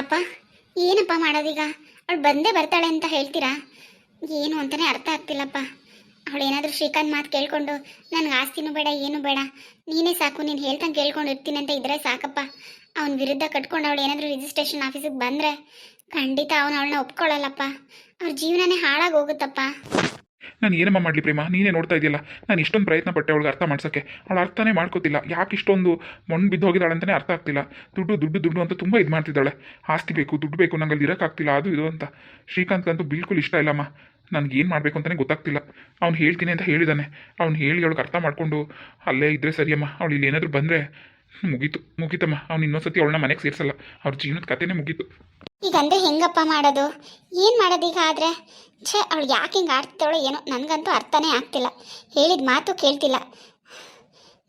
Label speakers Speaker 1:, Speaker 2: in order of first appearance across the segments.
Speaker 1: ಅಪ್ಪ ಏನಪ್ಪ ಮಾಡೋದೀಗ? ಅವಳು ಬಂದೇ ಬರ್ತಾಳೆ ಅಂತ ಹೇಳ್ತೀರಾ? ಏನು ಅಂತಲೇ ಅರ್ಥ ಆಗ್ತಿಲ್ಲಪ್ಪ. ಅವಳು ಏನಾದರೂ ಶ್ರೀಕಾಂತ್ ಮಾತು ಕೇಳ್ಕೊಂಡು ನನಗೆ ಆಸ್ತಿನೂ ಬೇಡ ಏನೂ ಬೇಡ, ನೀನೇ ಸಾಕು, ನೀನು ಹೇಳ್ತಂಗೆ ಕೇಳ್ಕೊಂಡು ಇರ್ತೀನಿ ಅಂತ ಇದ್ರೆ ಸಾಕಪ್ಪ. ಅವನ ವಿರುದ್ಧ ಕಟ್ಕೊಂಡು ಅವಳು ಏನಾದರೂ ರಿಜಿಸ್ಟ್ರೇಷನ್ ಆಫೀಸಿಗೆ ಬಂದರೆ ಖಂಡಿತ ಅವಳನ್ನ ಒಪ್ಕೊಳ್ಳಲ್ಲಪ್ಪ. ಅವ್ರ ಜೀವನನೇ ಹಾಳಾಗಿ ಹೋಗುತ್ತಪ್ಪ.
Speaker 2: ನಾನು ಏನಮ್ಮ ಮಾಡಲಿ ಪ್ರೇಮ, ನೀನೇ ನೋಡ್ತಾ ಇದೆಯಲ್ಲ, ನಾನು ಇಷ್ಟೊಂದು ಪ್ರಯತ್ನ ಪಟ್ಟೆ ಅವಳಿಗೆ ಅರ್ಥ ಮಾಡ್ಸೋಕ್ಕೆ. ಅವಳು ಅರ್ಥನೇ ಮಾಡ್ಕೋತಿಲ್ಲ. ಯಾಕೆ ಇಷ್ಟೊಂದು ಮಣ್ಣು ಬಿದ್ದು ಹೋಗಿದ್ದಾಳೆ ಅಂತಲೇ ಅರ್ಥ ಆಗ್ತಿಲ್ಲ. ದುಡ್ಡು ದುಡ್ಡು ದುಡ್ಡು ಅಂತ ತುಂಬ ಇದು ಮಾಡ್ತಿದ್ದಾಳೆ. ಆಸ್ತಿ ಬೇಕು, ದುಡ್ಡು ಬೇಕು, ನಂಗೆ ಅಲ್ಲಿ ಇರೋಕ್ಕಾಗ್ತಿಲ್ಲ, ಅದು ಇದು ಅಂತ. ಶ್ರೀಕಾಂತ್ಗಂತೂ ಬಿಲ್ಕುಲ್ ಇಷ್ಟ ಇಲ್ಲಮ್ಮ. ನನಗೆ ಏನು ಮಾಡಬೇಕು ಅಂತಲೇ ಗೊತ್ತಾಗ್ತಿಲ್ಲ. ಅವ್ನು ಹೇಳ್ತೀನಿ ಅಂತ ಹೇಳಿದ್ದಾನೆ. ಅವ್ನು ಹೇಳಿ ಅವಳಿಗೆ ಅರ್ಥ ಮಾಡಿಕೊಂಡು ಅಲ್ಲೇ ಇದ್ದರೆ ಸರಿಯಮ್ಮ. ಅವಳು ಇಲ್ಲಿ ಏನಾದರೂ ಬಂದರೆ ಮುಗೀತಮ್ಮ. ಅವ್ನು ಇನ್ನೊಂದ್ಸತಿ ಅವಳನ್ನ ಮನೆಗೆ ಸೇರಿಸಲ್ಲ. ಅವ್ರ ಜೀವನದ ಕಥೆನೇ ಮುಗೀತು.
Speaker 1: ಈಗ ಅಂದರೆ ಹೆಂಗಪ್ಪ ಮಾಡೋದು? ಏನು ಮಾಡೋದು ಈಗ? ಆದರೆ ಅವಳು ಯಾಕೆ ಹಿಂಗೆ ಆಡ್ತಿದ್ದಾಳೋ ಏನೋ, ನನಗಂತೂ ಅರ್ಥನೇ ಆಗ್ತಿಲ್ಲ. ಹೇಳಿದ ಮಾತು ಕೇಳ್ತಿಲ್ಲ.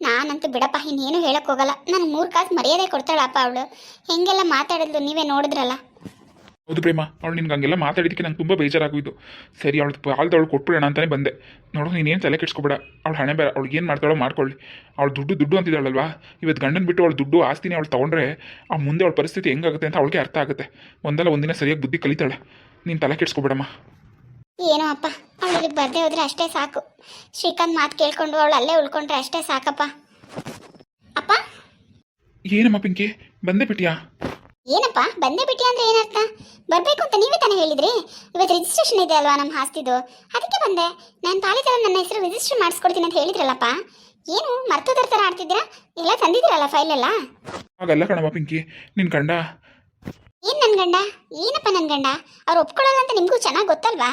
Speaker 1: ನಾನಂತೂ ಬಿಡಪ್ಪ, ಇನ್ನೇನು ಹೇಳಕ್ಕೆ ಹೋಗಲ್ಲ. ನನಗೆ 3 ಕಾಸು ಮರ್ಯಾದೆ ಕೊಡ್ತಾಳಪ್ಪ ಅವಳು. ಹೆಂಗೆಲ್ಲ ಮಾತಾಡಿದ್ಲು ನೀವೇ ನೋಡಿದ್ರಲ್ಲ.
Speaker 2: ಹೌದು ಪ್ರೇಮ, ಅವಳು ನಿನ್ಗೆ ಹಂಗೆಲ್ಲ ಮಾತಾಡಿದ್ದಕ್ಕೆ ನಂಗೆ ತುಂಬ ಬೇಜಾರಾಗೋಯಿತು. ಸರಿ, ಅವಳು ಕೊಟ್ಬಿಡೋಣ ಅಂತಲೇ ಬಂದೆ. ನೋಡು, ನೀನೇನು ತಲೆ ಕೆಡ್ಸ್ಕೊಬೇಡ. ಅವಳು ಹಣೆ ಬೇರೆ, ಅವಳಿಗೆ ಏನು ಮಾಡ್ತಾಳೋ ಮಾಡ್ಕೊಳ್ಳಿ. ಅವಳು ದುಡ್ಡು ಅಂತಿದ್ದಾಳಲ್ವಾ, ಇವತ್ತು ಗಂಡನ ಬಿಟ್ಟು ಅವಳು ದುಡ್ಡು ಆಸ್ತಿನೇ ಅವಳು ತೊಗೊಂಡ್ರೆ ಆ ಮುಂದೆ ಅವಳ ಪರಿಸ್ಥಿತಿ ಹೆಂಗಾಗುತ್ತೆ ಅಂತ ಅವಳಿಗೆ ಅರ್ಥ ಆಗುತ್ತೆ. ಒಂದಿನ ಸರಿಯಾಗಿ ಬುದ್ಧಿ ಕಲಿತಾಳೆ. ನೀನು ತಲೆ ಕೆಡ್ಸ್ಕೊಬೇಡಮ್ಮ.
Speaker 1: ಏನೋ ಅಪ್ಪ, ಅವಳು ಇಲ್ಲಿಗೆ ಬರದೇ ಹೋದರೆ ಅಷ್ಟೇ ಸಾಕು. ಶ್ರೀಕಾಂತ್ ಮಾತು ಕೇಳ್ಕೊಂಡು ಅವಳು ಅಲ್ಲೇ ಉಳ್ಕೊಂಡ್ರೆ ಅಷ್ಟೇ ಸಾಕಪ್ಪ. ಅಪ್ಪ,
Speaker 2: ಏನಮ್ಮ ಪಿಂಕಿ, ಬಂದೇ ಬಿಟ್ಟಿಯಾ?
Speaker 1: ಏನಪ್ಪ ಬಂದೇ ಬಿಟ್ಟಿ ಅಂದರೆ ಏನರ್ಥ? ಬರಬೇಕು ಅಂತ ನೀವೇ ತಾನೇ ಹೇಳಿದ್ರಿ. ಇವತ್ತು ರಿಜಿಸ್ಟ್ರೇಷನ್ ಇದೆ ಅಲ್ವಾ ನಮ್ಮ ಆಸ್ತಿದು, ಅದಕ್ಕೆ ಬಂದೆ. ನಾನು ಕಾಲೇಜಲ್ಲಿ ನನ್ನ ಹೆಸರು ರಿಜಿಸ್ಟರ್ ಮಾಡಿಸ್ಕೊಡ್ತೀನಿ ಅಂತ ಹೇಳಿದ್ರಲ್ಲಪ್ಪ. ಏನು ಮರ್ತೋದ್ರ ಥರ ಆಡ್ತಿದ್ದೀರಾ? ಎಲ್ಲ ತಂದಿದ್ದೀರಲ್ಲ ಫೈಲೆಲ್ಲ?
Speaker 2: ಹಾಗಲ್ಲ ಕಣಮ್ಮ ಪಿಂಕಿ, ನಿನ್ನ ಗಂಡ.
Speaker 1: ಏನು ನನ್ನ ಗಂಡ? ಏನಪ್ಪ ನನ್ನ ಗಂಡ? ಅವ್ರು ಒಪ್ಕೊಳ್ಳಲ್ಲ ಅಂತ ನಿಮಗೂ ಚೆನ್ನಾಗಿ ಗೊತ್ತಲ್ವಾ?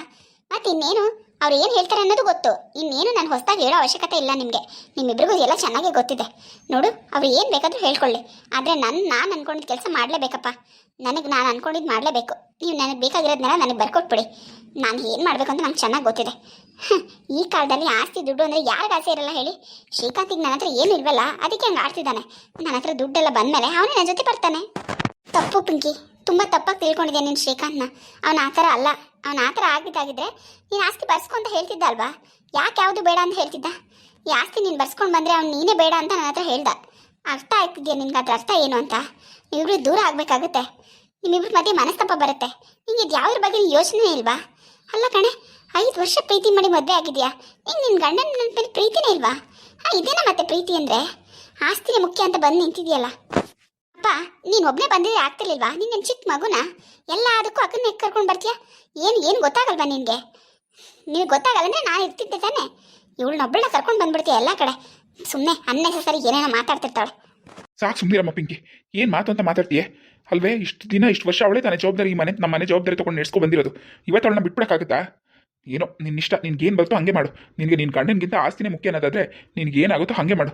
Speaker 1: ಮತ್ತು ಇನ್ನೇನು ಅವ್ರು ಏನು ಹೇಳ್ತಾರೆ ಅನ್ನೋದು ಗೊತ್ತು. ಇನ್ನೇನು ನಾನು ಹೊಸದಾಗಿ ಹೇಳೋ ಅವಶ್ಯಕತೆ ಇಲ್ಲ ನಿಮಗೆ. ನಿಮ್ಮಿಬ್ಬರಿಗೂ ಎಲ್ಲ ಚೆನ್ನಾಗೇ ಗೊತ್ತಿದೆ. ನೋಡು, ಅವ್ರು ಏನು ಬೇಕಾದರೂ ಹೇಳ್ಕೊಳ್ಳಿ, ಆದರೆ ನಾನು ಅಂದ್ಕೊಂಡಿದ್ದು ಕೆಲಸ ಮಾಡಲೇಬೇಕಪ್ಪ. ನಾನು ಅಂದ್ಕೊಂಡಿದ್ದು ಮಾಡಲೇಬೇಕು. ನೀವು ನನಗೆ ಬೇಕಾಗಿರೋದನ್ನೆಲ್ಲ ನನಗೆ ಬರ್ಕೊಟ್ಬಿಡಿ. ನಾನು ಏನು ಮಾಡಬೇಕು ಅಂತ ನಂಗೆ ಚೆನ್ನಾಗಿ ಗೊತ್ತಿದೆ. ಈ ಕಾಲದಲ್ಲಿ ಆಸ್ತಿ ದುಡ್ಡು ಅಂದರೆ ಯಾರಿಗೆ ಆಸೆ ಇರಲ್ಲ ಹೇಳಿ? ಶ್ರೀಕಾಂತಿಗೆ ನನ್ನ ಹತ್ರ ಏನು ಇಲ್ವಲ್ಲ, ಅದಕ್ಕೆ ಹಂಗೆ ಆಡ್ತಿದ್ದಾನೆ. ನನ್ನ ಹತ್ರ ದುಡ್ಡೆಲ್ಲ ಬಂದಮೇಲೆ ಅವನೇ ನನ್ನ ಜೊತೆ ಬರ್ತಾನೆ. ತಪ್ಪು ಪಿಂಕಿ, ತುಂಬ ತಪ್ಪಾಗಿ ತಿಳ್ಕೊಂಡಿದ್ದೆ ನೀನು ಶ್ರೀಕಾಂತ್ನ. ಅವನ ಆ ಥರ ಅಲ್ಲ. ಅವನ ಆ ಥರ ಆಗಿದ್ದಾಗಿದ್ರೆ ನೀನು ಆಸ್ತಿ ಬರ್ಸ್ಕೊ ಅಂತ ಹೇಳ್ತಿದ್ದ ಅಲ್ವಾ? ಯಾಕೆ ಯಾವುದು ಬೇಡ ಅಂತ ಹೇಳ್ತಿದ್ದ? ಈ ಆಸ್ತಿ ನೀನು ಬರ್ಸ್ಕೊಂಡು ಬಂದರೆ ಅವ್ನು ನೀನೇ ಬೇಡ ಅಂತ ನನ್ನ ಹತ್ರ ಹೇಳ್ದ. ಅರ್ಥ ಆಗ್ತಿದ್ಯಾ ನಿನ್ಗೆ ಅದ್ರ ಅರ್ಥ ಏನು ಅಂತ? ನೀವಿಬ್ರು ದೂರ ಆಗಬೇಕಾಗುತ್ತೆ. ನಿಮ್ಮಿಬ್ರ ಮಧ್ಯೆ ಮನಸ್ತಾಪ ಬರುತ್ತೆ. ನಿಂಗೆ ಇದು ಯಾವ್ದ್ರ ಬಗ್ಗೆ ಯೋಚನೆ ಇಲ್ವಾ? ಅಲ್ಲ ಕಣೆ, 5 ವರ್ಷ ಪ್ರೀತಿ ಮಾಡಿ ಮದುವೆ ಆಗಿದೆಯಾ? ಹಿಂಗೆ ನಿನ್ನ ಗಂಡನ ಮೇಲೆ ಪ್ರೀತಿನೇ ಇಲ್ವಾ? ಇದೇನಾ ಮತ್ತೆ ಪ್ರೀತಿ ಅಂದರೆ? ಆಸ್ತಿನೇ ಮುಖ್ಯ ಅಂತ ಬಂದು ನಿಂತಿದೆಯಲ್ಲ. ಅಪ್ಪ, ನೀನು ಒಬ್ಬನೇ ಬಂದಿದ್ರೆ ಆಗ್ತಿರ್ಲಿಲ್ವಾ? ನೀನು ಚಿಕ್ಕ ಮಗುನ ಎಲ್ಲ ಅದಕ್ಕೂ ಅಕ್ಕನ ಕರ್ಕೊಂಡು ಬರ್ತೀಯಾ? ಏನು ಗೊತ್ತಾಗಲ್ವಾ ನಿನಗೆ? ನಿನಗೆ ಗೊತ್ತಾಗಲ್ಲ ಅಂದರೆ ನಾನು ಇರ್ತಿದ್ದೆ ತಾನೆ. ಇವಳನ್ನೊಬ್ಬಳನ್ನ ಕರ್ಕೊಂಡು ಬಂದ್ಬಿಡ್ತೀಯ ಎಲ್ಲ ಕಡೆ. ಸುಮ್ಮನೆ ಅನ್ನೆಸರಿ ಏನೇನೋ ಮಾತಾಡ್ತಿರ್ತಾಳೆ.
Speaker 2: ಸಾಕು ಸುಮ್ಮನಿರಮ್ಮ ಪಿಂಕಿ, ಏನು ಮಾತು ಅಂತ ಮಾತಾಡ್ತೀಯೇ ಅಲ್ವೇ? ಇಷ್ಟು ವರ್ಷ ಅವಳೇ ತಾನೇ ಜವಾಬ್ದಾರಿ, ಈ ನಮ್ಮ ಮನೆ ಜವಾಬ್ದಾರಿ ತೊಗೊಂಡು ನಡೆಸ್ಕೊ ಬಂದಿರೋದು. ಇವತ್ತು ಅವಳನ್ನ ಬಿಟ್ಬಿಡೋಕ್ಕಾಗುತ್ತಾ? ಏನೋ ನಿನ್ನಿಷ್ಟ, ನಿನ್ಗೇನು ಬರುತ್ತೋ ಹಾಗೆ ಮಾಡು. ನಿನಗೆ ನಿನ್ನ ಗಂಡನಿಗಿಂತ ಆಸ್ತಿನೇ ಮುಖ್ಯ ಅನ್ನೋದಾದರೆ ನಿನಗೇನಾಗುತ್ತೋ ಹಾಗೆ ಮಾಡು.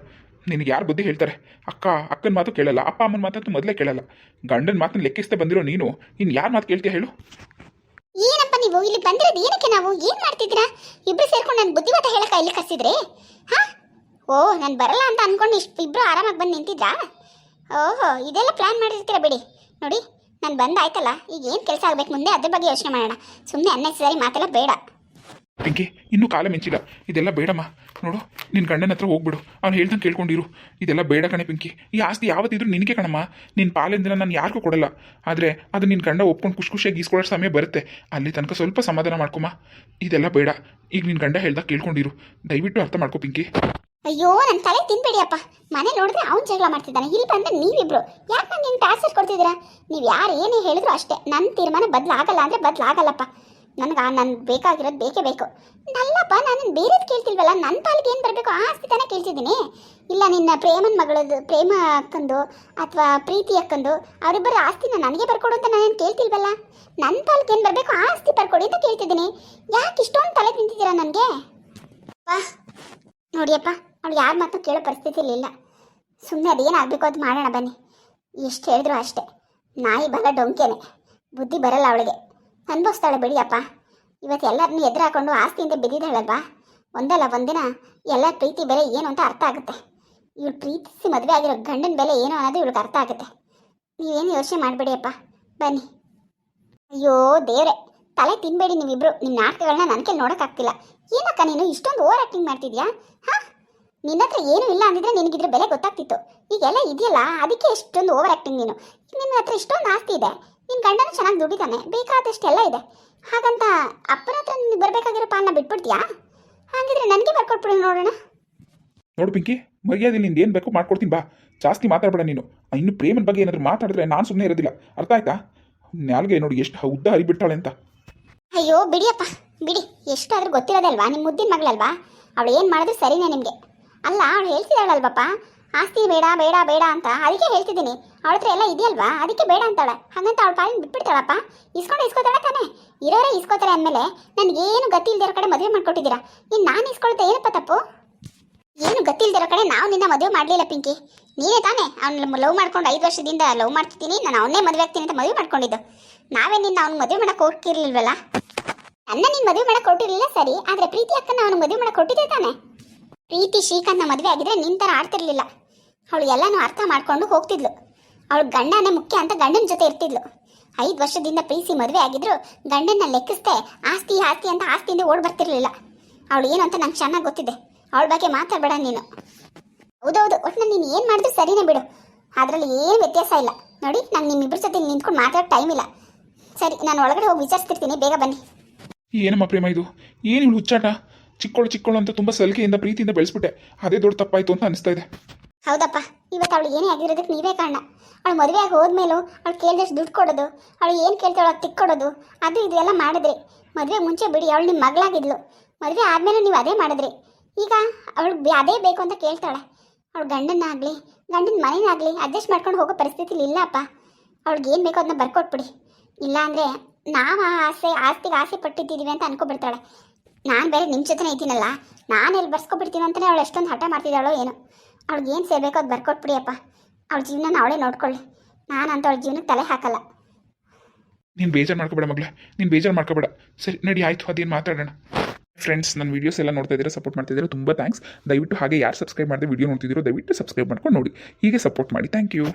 Speaker 2: ನಿನಗೆ ಯಾರು ಬುದ್ಧಿ ಹೇಳ್ತಾರೆ? ಅಕ್ಕನ ಮಾತು ಕೇಳಲ್ಲ, ಅಪ್ಪ ಅಮ್ಮನ ಮಾತಂತೂ ಮೊದಲೇ ಕೇಳಲ್ಲ. ಗಂಡನ ಮಾತನ್ನು ಲೆಕ್ಕಿಸ್ತಾ ಬಂದಿರೋ ನೀನು ಇನ್ನು ಯಾರ ಮಾತು ಕೇಳ್ತೀಯ ಹೇಳು?
Speaker 1: ಏನಪ್ಪ ನೀವು ಇಲ್ಲಿ ಬಂದಿರೋದು ಏನಕ್ಕೆ? ನಾವು ಏನು ಮಾಡ್ತಿದ್ದೀರಾ? ಇಬ್ಬರು ಸೇರ್ಕೊಂಡು ನನ್ನ ಬುದ್ಧಿವಾದ ಹೇಳಕ್ಕೆ ಇಲ್ಲಿ ಕರೆಸಿದ್ರಿ? ಹಾಂ, ಓ, ನಾನು ಬರಲ್ಲ ಅಂತ ಅಂದ್ಕೊಂಡು ಇಬ್ಬರು ಆರಾಮಾಗಿ ಬಂದು ನಿಂತಿದ್ರಾ? ಓಹೋ, ಇದೆಲ್ಲ ಪ್ಲ್ಯಾನ್ ಮಾಡಿರ್ತೀರ ಬಿಡಿ. ನೋಡಿ, ನಾನು ಬಂದಾಯ್ತಲ್ಲ, ಈಗ ಏನು ಕೆಲಸ ಆಗಬೇಕು ಮುಂದೆ ಅದ್ರ ಬಗ್ಗೆ ಯೋಚನೆ ಮಾಡೋಣ. ಸುಮ್ಮನೆ ಅನ್ನೆಸರಿ ಮಾತೆಲ್ಲ ಬೇಡ.
Speaker 2: ಪಿಂಕಿ, ಇನ್ನೂ ಕಾಲ ಮಿಂಚಿಲ್ಲ. ಇದೆಲ್ಲ ಬೇಡಮ್ಮ. ನೋಡು, ನಿನ್ನ ಗಂಡನ ಹತ್ರ ಹೋಗ್ಬಿಡು. ಅವ್ನು ಹೇಳ್ದಂಗೆ ಕೇಳ್ಕೊಂಡಿರು. ಇದೆಲ್ಲ ಬೇಡ ಕಣೆ ಪಿಂಕಿ. ಈ ಆಸ್ತಿ ಯಾವತ್ತಿದ್ರು ನಿನಗೆ ಕಣಮ್ಮ. ನಿನ್ನ ಪಾಲಿಂದ ನಾನು ಯಾರಿಗೂ ಕೊಡಲ್ಲ. ಆದರೆ ಅದು ನಿನ್ನ ಗಂಡ ಒಪ್ಕೊಂಡು ಖುಷಿಯಾಗಿ ಈಸ್ಕೊಳ್ಳೋ ಸಮಯ ಬರುತ್ತೆ. ಅಲ್ಲಿ ತನಕ ಸ್ವಲ್ಪ ಸಮಾಧಾನ ಮಾಡ್ಕೊಮ್ಮ. ಇದೆಲ್ಲ ಬೇಡ. ಈಗ ನಿನ್ನ ಗಂಡ ಹೇಳ್ದಾಗ ಕೇಳ್ಕೊಂಡಿರು. ದಯವಿಟ್ಟು ಅರ್ಥ ಮಾಡ್ಕೊ ಪಿಂಕಿ.
Speaker 1: ಅಯ್ಯೋ, ನನ್ನ ತಲೆ ತಿನ್ಬೇಡಿಯಪ್ಪ. ಮನೆ ನೋಡಿದ್ರೆ ಅವ್ನು ಜಗಳ ಮಾಡ್ತಿದ್ದಾನೆ, ಇಲ್ಲಿ ಬಂದರೆ ನೀವಿಬ್ರು ಯಾಕೆ ನಂಗೆ ಹಿಂಗೆ ಟಾರ್ಚರ್ ಕೊಡ್ತಿದ್ದೀರಾ? ನೀವು ಯಾರು ಏನೇ ಹೇಳಿದ್ರು ಅಷ್ಟೇ. ನನ್ನ ತೀರ್ಮಾನ ಬದಲಾಗಲ್ಲ ಅಂದರೆ ಬದಲಾಗಲ್ಲಪ್ಪ. ನನಗೆ ಬೇಕಾಗಿರೋದು ಬೇಕೇ ಬೇಕು. ನಲ್ಲಪ್ಪ, ನಾನು ಬೇರೆದು ಕೇಳ್ತಿಲ್ವಲ್ಲ. ನನ್ನ ಪಾಲಿಗೆ ಏನು ಬರಬೇಕು ಆ ಆಸ್ತಿ ತಾನೇ ಕೇಳ್ತಿದ್ದೀನಿ. ಇಲ್ಲ ನಿನ್ನ ಪ್ರೇಮನ ಮಗಳದು, ಪ್ರೇಮ ಅಕ್ಕಂದು ಅಥವಾ ಪ್ರೀತಿ ಅಕ್ಕಂದು, ಅವರಿಬ್ಬರ ಆಸ್ತಿನ ನನಗೆ ಬರ್ಕೊಡು ಅಂತ ನಾನೇನು ಕೇಳ್ತಿಲ್ವಲ್ಲ. ನನ್ನ ಪಾಲಿಗೆ ಏನು ಬರಬೇಕು ಆ ಆಸ್ತಿ ಬರ್ಕೊಡಿ ಅಂತ ಕೇಳ್ತಿದ್ದೀನಿ. ಯಾಕೆ ಇಷ್ಟೊಂದು ತಲೆ ತಿಂತಿದ್ದೀರಾ ನನಗೆ? ನೋಡಿಯಪ್ಪ, ಅವಳು ಯಾರ ಮಾತು ಕೇಳೋ ಪರಿಸ್ಥಿತಿಲಿ ಇಲ್ಲ. ಸುಮ್ಮನೆ ಅದೇನಾಗಬೇಕು ಅದು ಮಾಡೋಣ ಬನ್ನಿ. ಎಷ್ಟು ಹೇಳಿದ್ರು ಅಷ್ಟೇ. ನಾಯಿ ಬಲ ಡೊಂಕೇನೆ, ಬುದ್ಧಿ ಬರಲ್ಲ ಅವಳಿಗೆ. ಅನ್ಭವಿಸ್ತಾಳೆ ಬಿಡಿಯಪ್ಪ. ಇವತ್ತು ಎಲ್ಲರನ್ನೂ ಎದುರು ಹಾಕೊಂಡು ಆಸ್ತಿಯಿಂದ ಬಿದ್ದಿದ್ದಾಳಲ್ವಾ? ಒಂದಲ್ಲ ಒಂದಿನ ಎಲ್ಲ ಪ್ರೀತಿ ಬೆಲೆ ಏನು ಅಂತ ಅರ್ಥ ಆಗುತ್ತೆ. ಇವಳು ಪ್ರೀತಿಸಿ ಮದುವೆ ಆಗಿರೋ ಗಂಡನ ಬೆಲೆ ಏನು ಅನ್ನೋದು ಇವಳಿಗೆ ಅರ್ಥ ಆಗುತ್ತೆ. ನೀವೇನು ಯೋಚನೆ ಮಾಡಬೇಡಿಯಪ್ಪ, ಬನ್ನಿ. ಅಯ್ಯೋ ದೇವ್ರೆ, ತಲೆ ತಿನ್ಬೇಡಿ ನೀವಿಬ್ರು. ನಿಮ್ಮ ನಾಟಕಗಳನ್ನ ನನ್ನ ಕೈಲಿ ನೋಡೋಕ್ಕಾಗ್ತಿಲ್ಲ. ಏನಕ್ಕ ನೀನು ಇಷ್ಟೊಂದು ಓವರ್ ಆ್ಯಕ್ಟಿಂಗ್ ಮಾಡ್ತಿದ್ಯಾ? ಹಾಂ, ನಿನ್ನ ಹತ್ರ ಏನೂ ಇಲ್ಲ ಅಂದಿದ್ರೆ ನಿನಗಿದ್ರ ಬೆಲೆ ಗೊತ್ತಾಗ್ತಿತ್ತು. ಈಗೆಲ್ಲ ಇದೆಯಲ್ಲ, ಅದಕ್ಕೆ ಇಷ್ಟೊಂದು ಓವರ್ ಆ್ಯಕ್ಟಿಂಗ್ ನೀನು. ನಿನ್ನ ಹತ್ರ ಇಷ್ಟೊಂದು ಆಸ್ತಿ ಇದೆ, ನಿನ್ನ ಗಂಡನೂ ಚೆನ್ನಾಗಿ ದುಡಿತಾನೆ, ಬೇಕಾದಷ್ಟೆಲ್ಲ ಇದೆ. ಹಾಗಂತ ಅಪ್ಪನ ಹತ್ರ ನಿನಗೆ ಬರಬೇಕಾಗಿರೋ ಪಾಲನ್ನ ಬಿಟ್ಬಿಡ್ತೀಯಾ? ಹಾಗಿದ್ರೆ ನನಗೆ ಬರ್ಕೊಟ್ಬಿಡು ನೋಡೋಣ.
Speaker 2: ನೋಡು ಪಿಂಕಿ, ಮರ್ಯಾದೆ ನಿಂದು ಏನು ಬೇಕು ಮಾಡ್ಕೊಡ್ತೀನಿ ಬಾ. ಜಾಸ್ತಿ ಮಾತಾಡಬೇಡ ನೀನು. ಇನ್ನು ಪ್ರೇಮನ ಬಗ್ಗೆ ಏನಾದರೂ ಮಾತಾಡಿದ್ರೆ ನಾನು ಸುಮ್ಮನೆ ಇರೋದಿಲ್ಲ, ಅರ್ಥ ಆಯ್ತಾ? ನಾಲ್ಗೆ ನೋಡಿ ಎಷ್ಟು ಉದ್ದ ಹರಿಬಿಡ್ತಾಳೆ ಅಂತ.
Speaker 1: ಅಯ್ಯೋ ಬಿಡಿಯಪ್ಪ ಬಿಡಿ, ಎಷ್ಟಾದ್ರೂ ಗೊತ್ತಿರೋದಲ್ವಾ, ನಿಮ್ಮ ಮುದ್ದಿನ ಮಗಳಲ್ವಾ, ಅವಳು ಏನು ಮಾಡಿದ್ರು ಸರಿನೇ ನಿಮಗೆ. ಅಲ್ಲ, ಅವಳು ಹೇಳ್ತಿದ್ದಾಳಲ್ವಪ್ಪ, ಆಸ್ತಿ ಬೇಡ ಬೇಡ ಬೇಡ ಅಂತ, ಅದಕ್ಕೆ ಹೇಳ್ತಿದ್ದೀನಿ. ಅವಳ ಹತ್ರ ಎಲ್ಲ ಇದೆಯಲ್ವಾ, ಅದಕ್ಕೆ ಬೇಡ ಅಂತಾಳೆ. ಹಾಗಂತ ಅವಳ ಪಾಲಿನ ಬಿಟ್ಬಿಡ್ತಾಳಪ್ಪ? ಇಸ್ಕೊತಾಳೆ ತಾನೆ, ಇರೋರೇ ಇಸ್ಕೋತಾರೆ ಅಂದಮೇಲೆ ನನಗೇನು ಗತಿ ಇಲ್ದಿರೋ ಕಡೆ ಮದುವೆ ಮಾಡ್ಕೊಟ್ಟಿದ್ದೀರಾ. ಇನ್ನು ನಾನು ಇಸ್ಕೊಳ್ತಾ ಏನಪ್ಪ ತಪ್ಪು? ಏನು ಗತಿ ಇಲ್ದಿರೋ ಕಡೆ ನಾವು ನಿನ್ನ ಮದುವೆ ಮಾಡಲಿಲ್ಲ ಪಿಂಕಿ. ನೀನೇ ತಾನೇ ಅವ್ನು ಲವ್ ಮಾಡ್ಕೊಂಡು 5 ವರ್ಷದಿಂದ ಲವ್ ಮಾಡ್ತಿದ್ದೀನಿ, ನಾನು ಅವನ್ನೇ ಮದುವೆ ಆಗ್ತೀನಿ ಅಂತ ಮದುವೆ ಮಾಡ್ಕೊಂಡಿದ್ದು. ನಾವೇ ನಿನ್ನ ಅವ್ನು ಮದುವೆ ಮಾಡಕ್ಕೆ ಹೋಗಿರ್ಲಿಲ್ವಲ್ಲ. ನನ್ನ ನೀನು ಮದುವೆ ಮಾಡಕ್ಕೆ ಕೊಟ್ಟಿರಲಿಲ್ಲ ಸರಿ, ಆದರೆ ಪ್ರೀತಿ ಅಕ್ಕನ ಅವನು ಮದುವೆ ಮಾಡಕ್ಕೆ ಕೊಟ್ಟಿದ್ದೆ ತಾನೆ. ಪ್ರೀತಿ ಶ್ರೀಕಾಂತ್ನ ಮದುವೆ ಆಗಿದ್ರೆ ನಿನ್ನ ಥರ ಆಡ್ತಿರ್ಲಿಲ್ಲ. ಅವಳು ಎಲ್ಲನೂ ಅರ್ಥ ಮಾಡ್ಕೊಂಡು ಹೋಗ್ತಿದ್ಲು. ಅವಳು ಗಂಡನೇ ಮುಖ್ಯ ಅಂತ ಗಂಡನ ಜೊತೆ ಇರ್ತಿದ್ಲು. 5 ವರ್ಷದಿಂದ ಪ್ರೀತಿ ಮದುವೆ ಆಗಿದ್ರು ಗಂಡನ್ನ ಲೆಕ್ಕಿಸ್ದೆ ಆಸ್ತಿ ಆಸ್ತಿ ಅಂತ ಆಸ್ತಿಯಿಂದ ಓಡ್ ಬರ್ತಿರ್ಲಿಲ್ಲ. ಅವಳು ಏನು ಅಂತ ನಂಗೆ ಚೆನ್ನಾಗಿ ಗೊತ್ತಿದೆ. ಅವಳ ಬಗ್ಗೆ ಮಾತಾಡಬೇಡ ನೀನು. ಹೌದೌದು, ಒಟ್ಟಿನಲ್ಲಿ ನೀನು ಏನು ಮಾಡಿದ್ರು ಸರಿನೇ ಬಿಡು, ಅದರಲ್ಲಿ ಏನು ವ್ಯತ್ಯಾಸ ಇಲ್ಲ. ನೋಡಿ, ನಾನು ನಿಮ್ಮಿಬ್ಬರ ಜೊತೆ ನಿಂತ್ಕೊಂಡು ಮಾತಾಡೋ ಟೈಮ್ ಇಲ್ಲ. ಸರಿ, ನಾನು ಒಳಗಡೆ ಹೋಗಿ ವಿಚಾರಿಸ್ತಿರ್ತೀನಿ, ಬೇಗ ಬನ್ನಿ.
Speaker 2: ಏನಮ್ಮ ಪ್ರೇಮ ಇದು? ಏನು ಇವಳು ಹುಚ್ಚಾಟ? ಚಿಕ್ಕೋಳು ಅಂತ ತುಂಬ ಸಲಿಗೆಯಿಂದ ಪ್ರೀತಿಯಿಂದ ಬೆಳೆಸ್ಬಿಟ್ಟೆ, ಅದೇ ದೊಡ್ಡ ತಪ್ಪಾಯಿತು ಅಂತ ಅನಿಸ್ತಾ ಇದೆ.
Speaker 1: ಹೌದಪ್ಪ, ಇವತ್ತು ಅವಳು ಏನೇ ಆಗಿರೋದಕ್ಕೆ ನೀವೇ ಕಾರಣ. ಅವಳು ಮದುವೆ ಆಗಿ ಹೋದ್ಮೇಲೂ ಅವಳು ಕೇಳಿದಷ್ಟು ದುಡ್ಡು ಕೊಡೋದು, ಅವಳು ಏನು ಕೇಳ್ತಾಳೋ ಅದು ತಿಕ್ಕೊಡೋದು, ಅದು ಇದು ಎಲ್ಲ ಮಾಡಿದ್ರಿ. ಮದುವೆ ಮುಂಚೆ ಬಿಡಿ, ಅವಳು ನಿಮ್ಮ ಮಗಳಾಗಿದ್ಲು. ಮದುವೆ ಆದಮೇಲೆ ನೀವು ಅದೇ ಮಾಡಿದ್ರಿ. ಈಗ ಅವಳು ಅದೇ ಬೇಕು ಅಂತ ಕೇಳ್ತಾಳೆ. ಅವಳು ಗಂಡನಾಗಲಿ ಗಂಡನ ಮನೆಯಾಗಲಿ ಅಡ್ಜಸ್ಟ್ ಮಾಡ್ಕೊಂಡು ಹೋಗೋ ಪರಿಸ್ಥಿತಿಲಿ ಇಲ್ಲ ಅಪ್ಪ. ಅವಳಿಗೆ ಏನು ಬೇಕೋ ಅದನ್ನ ಬರ್ಕೊಟ್ಬಿಡಿ. ಇಲ್ಲಾಂದರೆ ನಾವು ಆಸ್ತಿಗೆ ಆಸೆ ಪಟ್ಟಿದ್ದೀವಿ ಅಂತ ಅನ್ಕೊಬಿಡ್ತಾಳೆ. ನಾನು ಬೇರೆ ನಿಮ್ಮ ಜೊತೆನೇ ಇದ್ದೀನಲ್ಲ, ನಾನು ಎಲ್ಲಿ ಬರ್ಸ್ಕೊಬಿಡ್ತೀನಿ ಅಂತಲೇ ಅವಳು ಎಷ್ಟೊಂದು ಹಠ ಮಾಡ್ತಿದ್ದಾಳೋ ಏನೋ. ಅವಳಿಗೆ ಏನು ಸೇರಬೇಕೋ ಅದು ಬರ್ಕೊಟ್ಬಿಡಿ ಅಪ್ಪ. ಅವಳ ಜೀವನ ಅವಳೇ ನೋಡ್ಕೊಳ್ಳಿ. ನಾನಂತ ಅವಳ ಜೀವನಕ್ಕೆ ತಲೆ ಹಾಕಲ್ಲ.
Speaker 2: ನೀನು ಬೇಜಾರು ಮಾಡ್ಕೋಬೇಡ ಮಗಳೇ, ನೀನು ಬೇಜಾರು ಮಾಡ್ಕೋಬೇಡ. ಸರಿ ನಡಿ, ಆಯಿತು, ಅದೇನು ಮಾತಾಡೋಣ. ಫ್ರೆಂಡ್ಸ್, ನನ್ನ ವೀಡಿಯೋಸ್ ಎಲ್ಲ ನೋಡ್ತಾ ಇದ್ದೀರಾ, ಸಪೋರ್ಟ್ ಮಾಡ್ತಿದ್ದೀರಾ, ತುಂಬ ಥ್ಯಾಂಕ್ಸ್. ದಯವಿಟ್ಟು ಹಾಗೆ ಯಾರು ಸಬ್ಸ್ಕ್ರೈಬ್ ಮಾಡಿದೆ ವೀಡಿಯೋ ನೋಡ್ತಿದ್ದೀರೋ ದಯವಿಟ್ಟು ಸಬ್ಸ್ಕ್ರೈಬ್ ಮಾಡ್ಕೊಂಡು ನೋಡಿ, ಹೀಗೆ ಸಪೋರ್ಟ್ ಮಾಡಿ. Thank you.